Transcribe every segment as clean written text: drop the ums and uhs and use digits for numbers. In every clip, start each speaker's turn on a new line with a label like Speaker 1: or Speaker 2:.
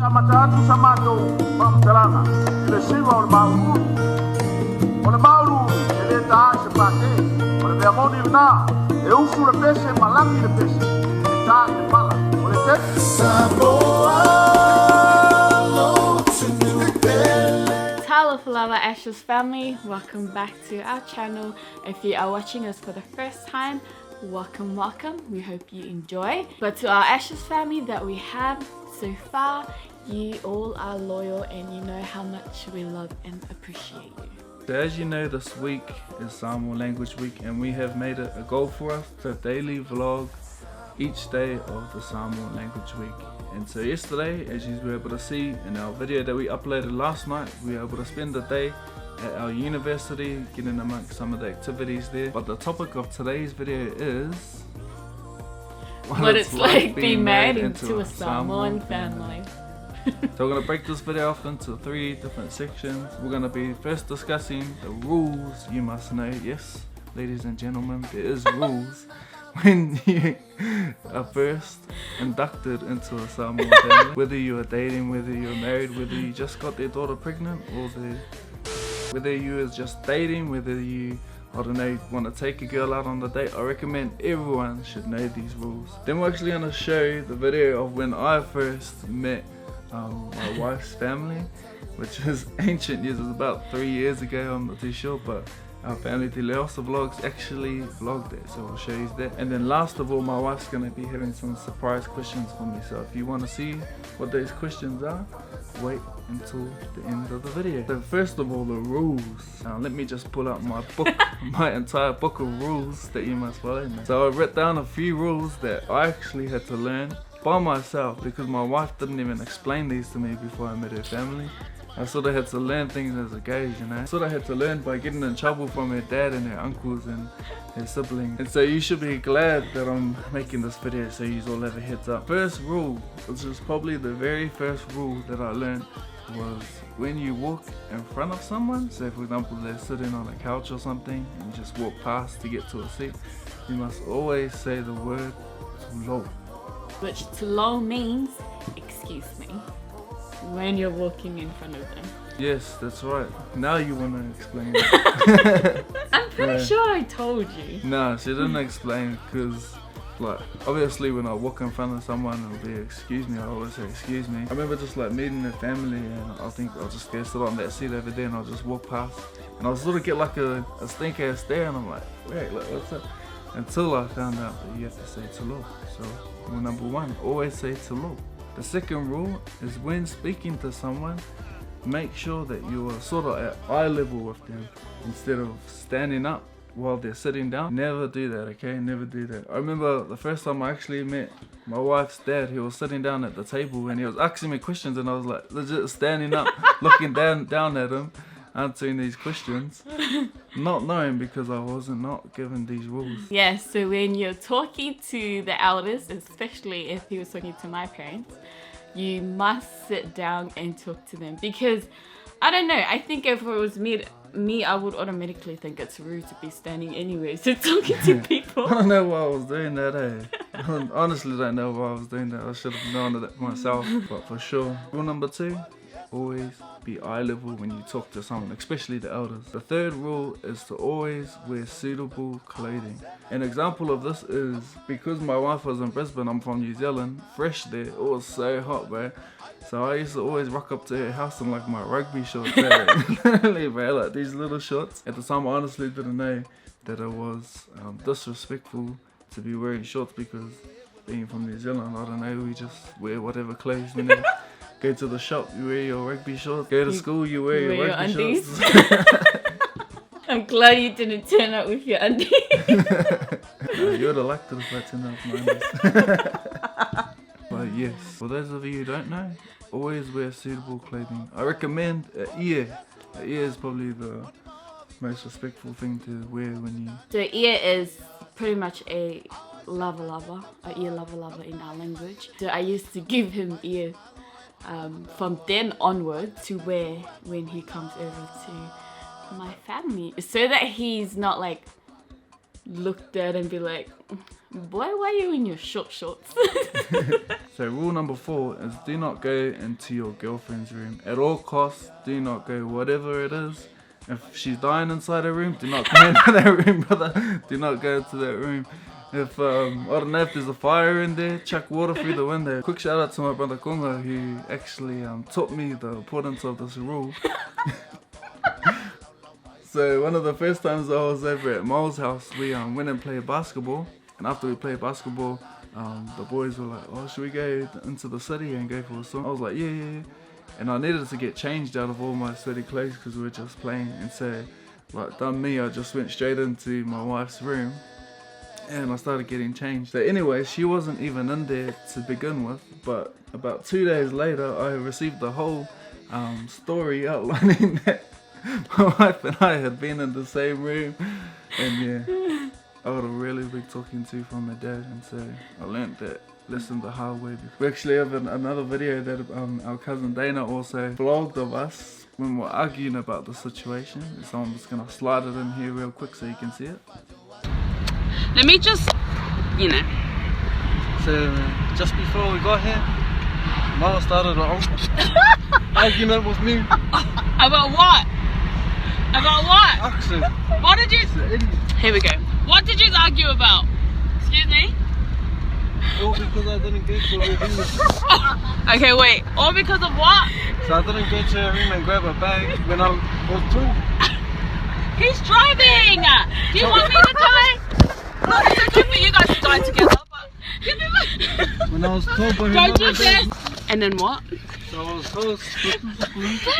Speaker 1: Matatu samato pamtalanga le siwa o mauru o le mauru e le ta se pate o le amoni na e ufu le pese malangi le pese e ta te pala o le te
Speaker 2: Flower Ashes family, welcome back to our channel. If you are watching us for the first time, welcome. We hope you enjoy. But to our Ashes family that we have so far, you all are loyal and you know how much we love and appreciate you.
Speaker 3: So as you know, this week is Samoan Language Week, and we have made it a goal for us to daily vlog each day of the Samoan Language Week. And so yesterday, as you were able to see in our video that we uploaded last night, we were able to spend the day at our university, getting amongst some of the activities there. But the topic of today's video is
Speaker 2: what it's like being married into a Samoan family.
Speaker 3: So we're going to break this video off into 3 different sections. We're going to be first discussing the rules you must know. Yes, ladies and gentlemen, there is rules when you are first inducted into a Samoan family. Whether you are dating, whether you're married, whether you just got their daughter pregnant, or whether you is just dating, whether you, I don't know, want to take a girl out on the date, I recommend everyone should know these rules. Then we're actually going to show the video of when I first met my wife's family, which is ancient years. It was about 3 years ago, I'm not too sure, but our family Te Leosa vlogs actually vlogged it, so we'll show you that. And then last of all, my wife's going to be having some surprise questions for me, so if you want to see what those questions are, wait until the end of the video. So first of all, the rules. Now let me just pull out my book, my entire book of rules that you must follow. So I wrote down a few rules that I actually had to learn by myself, because my wife didn't even explain these to me before I met her family. I sort of had to learn things as it goes, you know. I sort of had to learn by getting in trouble from her dad and her uncles and her siblings. And so you should be glad that I'm making this video, so you all have a heads up. First rule, which is probably the very first rule that I learned, was when you walk in front of someone, so for example they're sitting on a couch or something and you just walk past to get to a seat, you must always say the word tulo.
Speaker 2: Which tulo means excuse me when you're walking in front of them.
Speaker 3: Yes, that's right. Now you want to explain it.
Speaker 2: I'm pretty sure I told you.
Speaker 3: No, she didn't explain, because like obviously when I walk in front of someone it'll be excuse me, I always say excuse me. I remember just like meeting their family and I think I'll just go sit on that seat over there and I'll just walk past and I'll sort of get like a stink ass stare and I'm like, wait, like, what's up? Until I found out that you have to say talo. So rule number 1, always say talo. The second rule is when speaking to someone, make sure that you are sort of at eye level with them instead of standing up while they're sitting down. Never do that, okay? Never do that. I remember the first time I actually met my wife's dad, he was sitting down at the table and he was asking me questions and I was like legit standing up, looking down at him, answering these questions, not knowing because I wasn't not given these rules.
Speaker 2: Yeah, so when you're talking to the elders, especially if he was talking to my parents, you must sit down and talk to them, because I don't know, I think if it was me I would automatically think it's rude to be standing anyway, so talking to people.
Speaker 3: I don't know why I was doing that, eh? I honestly don't know why I was doing that. I should have known that myself, but for sure. Rule number 2, always be eye level when you talk to someone, especially the elders. The third rule is to always wear suitable clothing. An example of this is because my wife was in Brisbane, I'm from New Zealand, fresh there, it was so hot, bro. So I used to always rock up to her house in like my rugby shorts, bro. Literally, bro, like these little shorts. At the time I honestly didn't know that it was disrespectful to be wearing shorts, because being from New Zealand, I don't know, we just wear whatever clothes we need. Go to the shop, you wear your rugby shorts. Go to school, you wear your rugby
Speaker 2: undies.
Speaker 3: shorts.
Speaker 2: I'm glad you didn't turn up with your undies.
Speaker 3: No, you would have liked it if I turned up with my undies. But yes, for those of you who don't know, always wear suitable clothing. I recommend an ear. An ear is probably the most respectful thing to wear when you...
Speaker 2: So ear is pretty much a lava, a ear lava in our language. So I used to give him ear from then onward to wear when he comes over to my family, so that he's not like looked at and be like, boy, why are you in your short shorts?
Speaker 3: So rule number 4 is do not go into your girlfriend's room. At all costs, do not go, whatever it is. If she's dying inside her room, do not go into that room, brother. Do not go into that room. If, I don't know, if there's a fire in there, chuck water through the window. Quick shout out to my brother Konga, who actually taught me the importance of this rule. So one of the first times I was over at Mo's house, we went and played basketball. And after we played basketball, the boys were like, oh, should we go into the city and go for a swim? I was like, yeah. And I needed to get changed out of all my sweaty clothes because we were just playing. And so, like, done me, I just went straight into my wife's room and I started getting changed. So anyway, she wasn't even in there to begin with, but about 2 days later, I received the whole story outlining that my wife and I had been in the same room. And yeah, I got a really big talking to from my dad, and so I learnt that lesson the hard way. We actually have another video that our cousin Dana also vlogged of us when we're arguing about the situation. So I'm just gonna slide it in here real quick so you can see it.
Speaker 4: Let me just, you know.
Speaker 5: So just before we got here, Mom started an argument with me.
Speaker 4: About what? About what?
Speaker 5: Actually,
Speaker 4: What did you... Here we go. What did you argue about? Excuse me?
Speaker 5: all because I didn't go to her room.
Speaker 4: Okay, wait. All because of what?
Speaker 5: So I didn't go to her room and grab a bag when I was drunk.
Speaker 4: He's driving! Do you want me to die? No, it's okay for you guys to die together, but... Give me my...
Speaker 5: When I was told by her
Speaker 4: Don't you
Speaker 5: mother,
Speaker 4: dare... And then what?
Speaker 5: so I was told,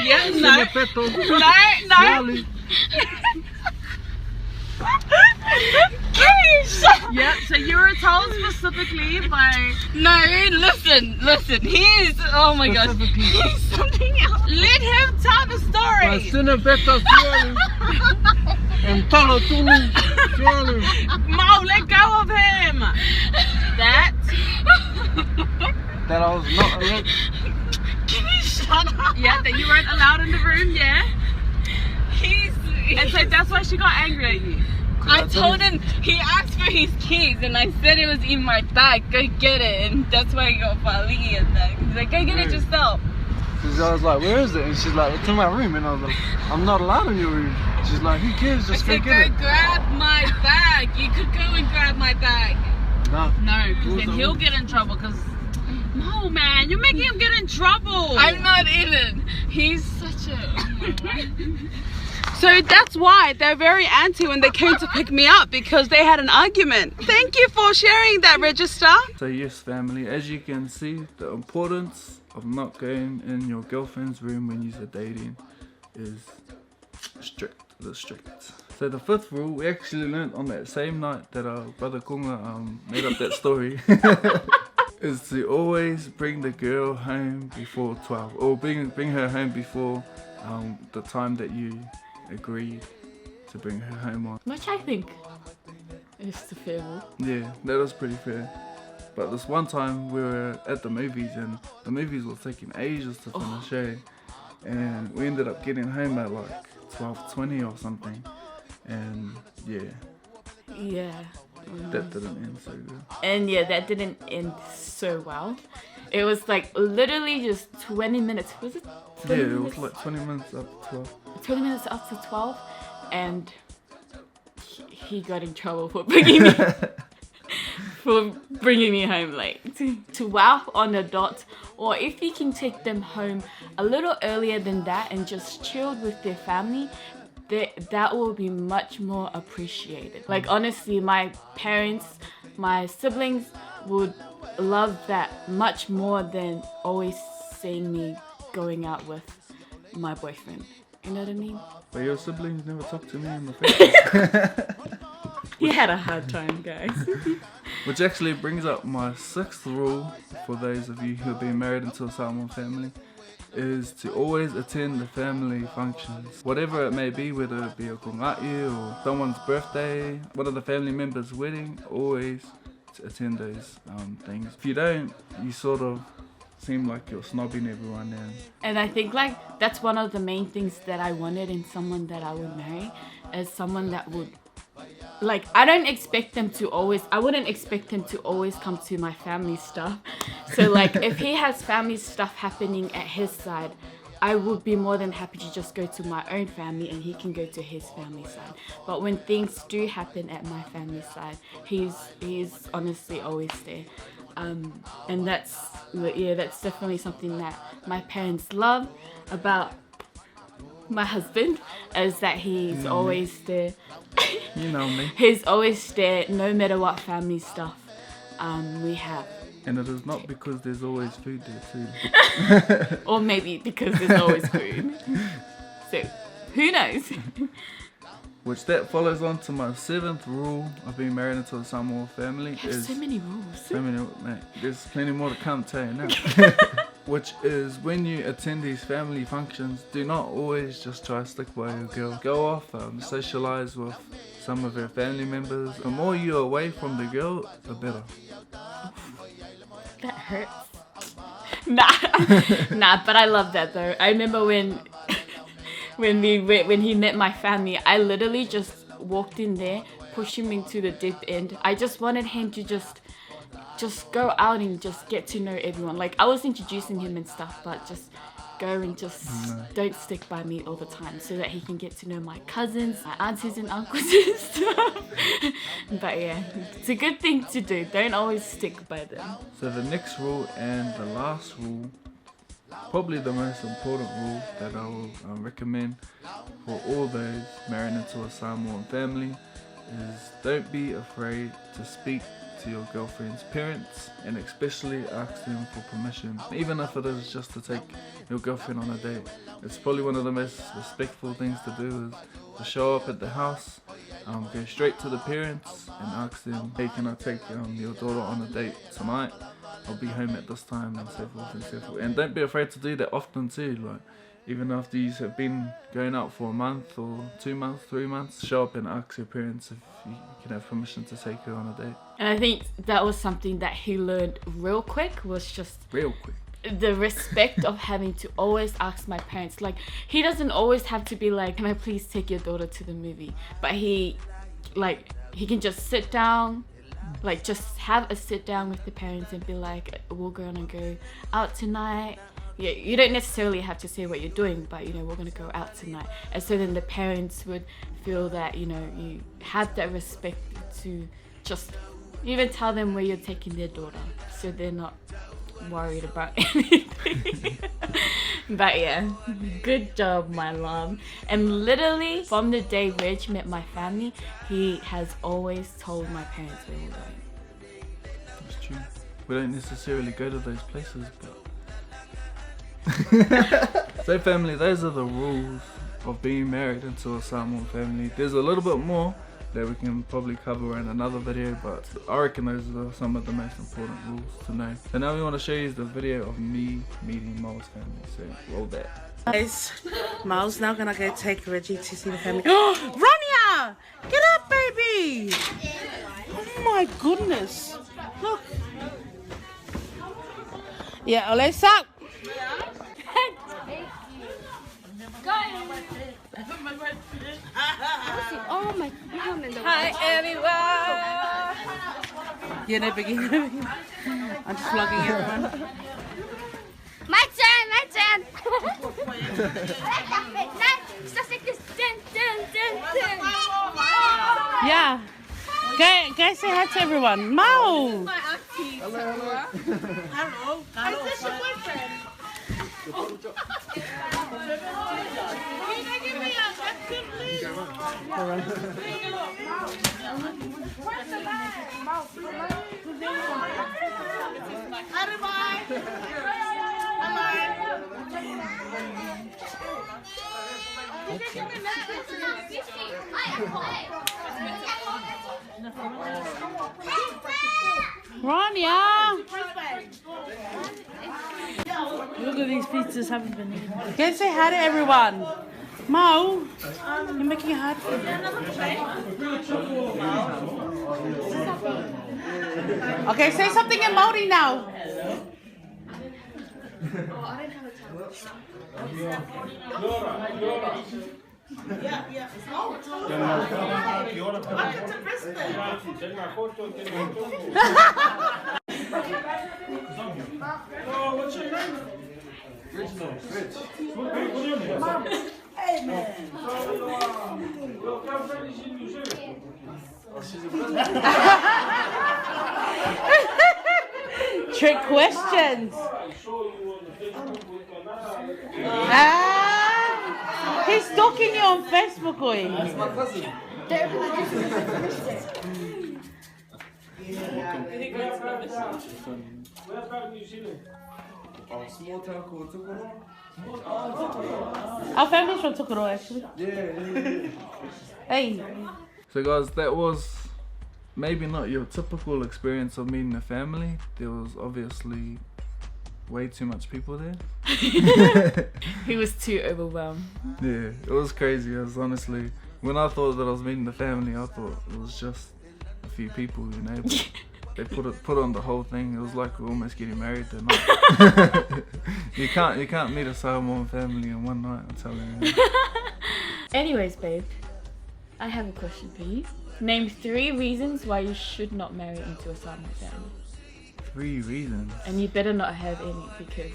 Speaker 4: Yeah, no. Yeah, so you were told specifically by... No, listen, he's... Oh my gosh, he's something else. Let him tell the story.
Speaker 5: and tell her to me,
Speaker 4: Mo, let go of him.
Speaker 5: that I was not allowed.
Speaker 4: Can you shut up? Yeah, that you weren't allowed in the room, yeah? And so that's why she got angry at you.
Speaker 6: I told him, he asked for his keys and I said it was in my bag, go get it, and that's why he got Fali and that. He's like, go get it yourself.
Speaker 5: Because I was like, where is it? And she's like, it's in my room. And I was like, I'm not allowed in your room. She's like, who cares? Just
Speaker 6: I
Speaker 5: go
Speaker 6: said,
Speaker 5: get it.
Speaker 6: go grab my bag. You could go and grab my bag.
Speaker 4: No, because then he'll get in trouble because... No, man, you're making him get in trouble.
Speaker 6: I'm not in. He's such a...
Speaker 4: So that's why they're very anti when they came to pick me up, because they had an argument. Thank you for sharing that, Register.
Speaker 3: So yes, family, as you can see, the importance of not going in your girlfriend's room when you're dating is strict. So the 5th rule we actually learned on that same night that our brother Konga made up that story is to always bring the girl home before 12, or bring her home before the time that you agreed to bring her home on.
Speaker 2: Which I think is the fair rule.
Speaker 3: Yeah, that was pretty fair. But this one time we were at the movies and the movies were taking ages to finish, eh? And we ended up getting home at like 12:20 or something. And yeah, that didn't end so good.
Speaker 2: And yeah, that didn't end so well. It was like literally just 20 minutes. Was it?
Speaker 3: Yeah, it was like 20 minutes up to 12.
Speaker 2: 20 minutes up to 12, and he got in trouble for bringing me home late. 12 on the dot, or if you can take them home a little earlier than that and just chilled with their family, that will be much more appreciated. Like honestly, my parents, my siblings would love that much more than always seeing me going out with my boyfriend. You know what I mean?
Speaker 3: But your siblings never talked to me in the face.
Speaker 2: He had a hard time, guys.
Speaker 3: Which actually brings up my 6th rule for those of you who have been married into a SAMOAN family, is to always attend the family functions. Whatever it may be, whether it be a kongai or someone's birthday, one of the family members' wedding, always to attend those things. If you don't, you sort of seem like you're snobbing everyone down.
Speaker 2: And I think like that's one of the main things that I wanted in someone that I would marry, is someone that would like, I don't expect them to always, I wouldn't expect him to always come to my family stuff. So like, if he has family stuff happening at his side, I would be more than happy to just go to my own family and he can go to his family side. But when things do happen at my family side, he's honestly always there. And that's definitely something that my parents love about my husband, is that he's always there.
Speaker 3: You know me.
Speaker 2: He's always there no matter what family stuff we have.
Speaker 3: And it is not because there's always food there too.
Speaker 2: Or maybe because there's always food. So, who knows?
Speaker 3: Which that follows on to my 7th rule of being married into a Samoan family.
Speaker 2: There's so many rules.
Speaker 3: So many, mate. There's plenty more to come, tell you now. Which is, when you attend these family functions, do not always just try to stick by your girl. Go off, socialise with some of her family members. The more you're away from the girl, the better.
Speaker 2: That hurts. Nah, but I love that though. I remember when he met my family, I literally just walked in there, pushed him into the deep end. I just wanted him to just go out and just get to know everyone. Like, I was introducing him and stuff, but just go and just don't stick by me all the time, so that he can get to know my cousins, my aunties and uncles and stuff. But yeah, it's a good thing to do. Don't always stick by them.
Speaker 3: So the next rule, and the last rule, probably the most important rule that I will recommend for all those married into a Samoan family, is don't be afraid to speak to your girlfriend's parents, and especially ask them for permission, even if it is just to take your girlfriend on a date. It's probably one of the most respectful things to do, is to show up at the house, go straight to the parents and ask them, hey, can I take your daughter on a date tonight? I'll be home at this time, and so forth and so forth. And don't be afraid to do that often too. Like, even after you have been going out for a month or 2 months, 3 months, show up and ask your parents if you can have permission to take her on a date.
Speaker 2: And I think that was something that he learned real quick, was just
Speaker 3: real quick.
Speaker 2: The respect of having to always ask my parents. Like, he doesn't always have to be like, can I please take your daughter to the movie? But he can just sit down, like just have a sit down with the parents and be like, we're gonna go out tonight. Yeah, you don't necessarily have to say what you're doing, but we're gonna go out tonight. And so then the parents would feel that you have that respect to just even tell them where you're taking their daughter, so they're not worried about anything. But yeah, good job, my love. And literally from the day Reg met my family, he has always told my parents where we're going.
Speaker 3: That's true. We don't necessarily go to those places, but so family, those are the rules of being married into a Samoan family. There's a little bit more that we can probably cover in another video, but I reckon those are some of the most important rules to know. So now we want to show you the video of me meeting Miles' family, so roll that.
Speaker 7: Guys, Miles now gonna go take Reggie to see the family. Rania! Get up, baby! Oh my goodness. Look. Yeah, let's up.
Speaker 6: Oh my god.
Speaker 4: Hi everyone.
Speaker 7: Yeah, no biggie. I'm just vlogging everyone.
Speaker 6: My turn. Just like this. Dun.
Speaker 7: Yeah. Go say hi to everyone. Miles!
Speaker 6: Hello. Is this your boyfriend?
Speaker 7: Rania! Look at these pizzas haven't been eaten. Go say hi to everyone. Mo, you're making it hard for me. Okay, say something in Maori now. Yeah. Oh, welcome to Brisbane.
Speaker 5: What's your name? Reginald. Rich.
Speaker 7: Amen. Trick questions. He's stalking you on Facebook, oi.
Speaker 5: That's my cousin. Small town called Tukoro.
Speaker 7: Our family's from Tukoro, actually.
Speaker 5: Yeah.
Speaker 7: Hey.
Speaker 3: So guys, that was maybe not your typical experience of meeting a family. There was obviously way too much people there.
Speaker 2: He was too overwhelmed.
Speaker 3: Yeah, it was crazy. It was honestly, when I thought that I was meeting the family, I thought it was just a few people, you know. But they put on the whole thing. It was like we're almost getting married that night. you can't meet a Samoan family in one night, I'm telling you.
Speaker 2: Anyways, babe, I have a question for you. Name 3 reasons why you should not marry into a Samoan family.
Speaker 3: 3 reasons.
Speaker 2: And you better not have any because...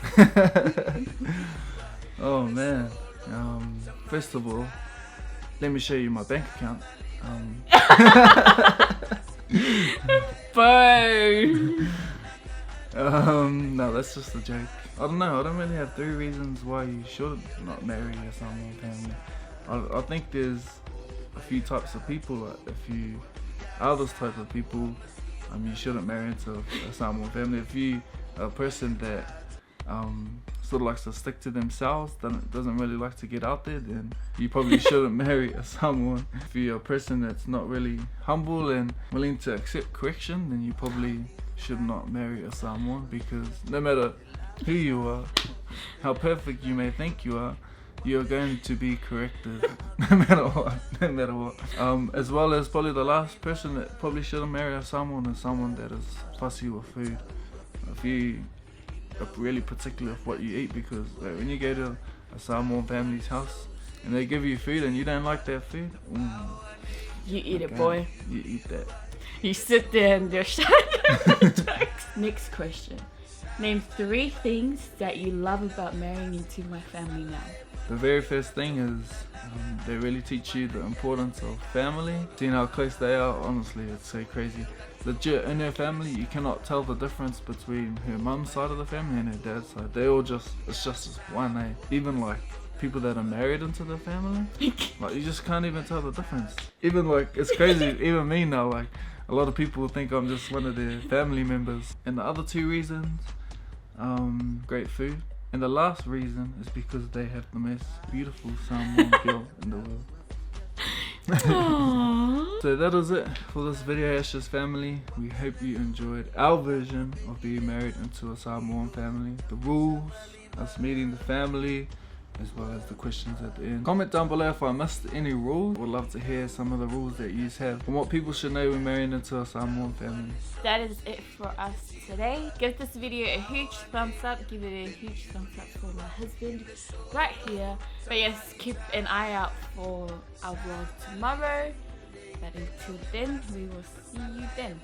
Speaker 3: Oh man. First of all, let me show you my bank account.
Speaker 2: Bro!
Speaker 3: No, that's just a joke. I don't know, I don't really have 3 reasons why you should not marry a Samoan family. I think there's a few types of people. Like if you are those type of people, you shouldn't marry into a Samoan family. If you are a person that sort of likes to stick to themselves, doesn't really like to get out there, then you probably shouldn't marry a Samoan. If you're a person that's not really humble and willing to accept correction, then you probably should not marry a Samoan, because no matter who you are, how perfect you may think you are, you're going to be corrected no matter what. As well as probably the last person that probably shouldn't marry a Samoan is someone that is fussy with food. If you are really particular of what you eat, because when you go to a Samoan family's house and they give you food and you don't like that food,
Speaker 2: you eat it, boy.
Speaker 3: You eat that.
Speaker 2: You sit there and they're shouting jokes. Next question. Name 3 things that you love about marrying into my family now.
Speaker 3: The very first thing is they really teach you the importance of family. Seeing how close they are, honestly, it's so crazy. Legit, in her family, you cannot tell the difference between her mum's side of the family and her dad's side. They all it's just as one, eh? Even like people that are married into the family, like you just can't even tell the difference. Even like, it's crazy, even me now, like a lot of people think I'm just one of their family members. And the other 2 reasons, great food. And the last reason is because they have the most beautiful Samoan girl in the world. So that was it for this video, Ashes family. We hope you enjoyed our version of being married into a Samoan family. The rules, us meeting the family, as well as the questions at the end. Comment down below if I missed any rules. Would love to hear some of the rules that you have and what people should know when marrying into a Samoan family.
Speaker 2: That is it for us today. Give this video a huge thumbs up. Give it a huge thumbs up for my husband right here. But yes, keep an eye out for our vlog tomorrow. But until then, we will see you then.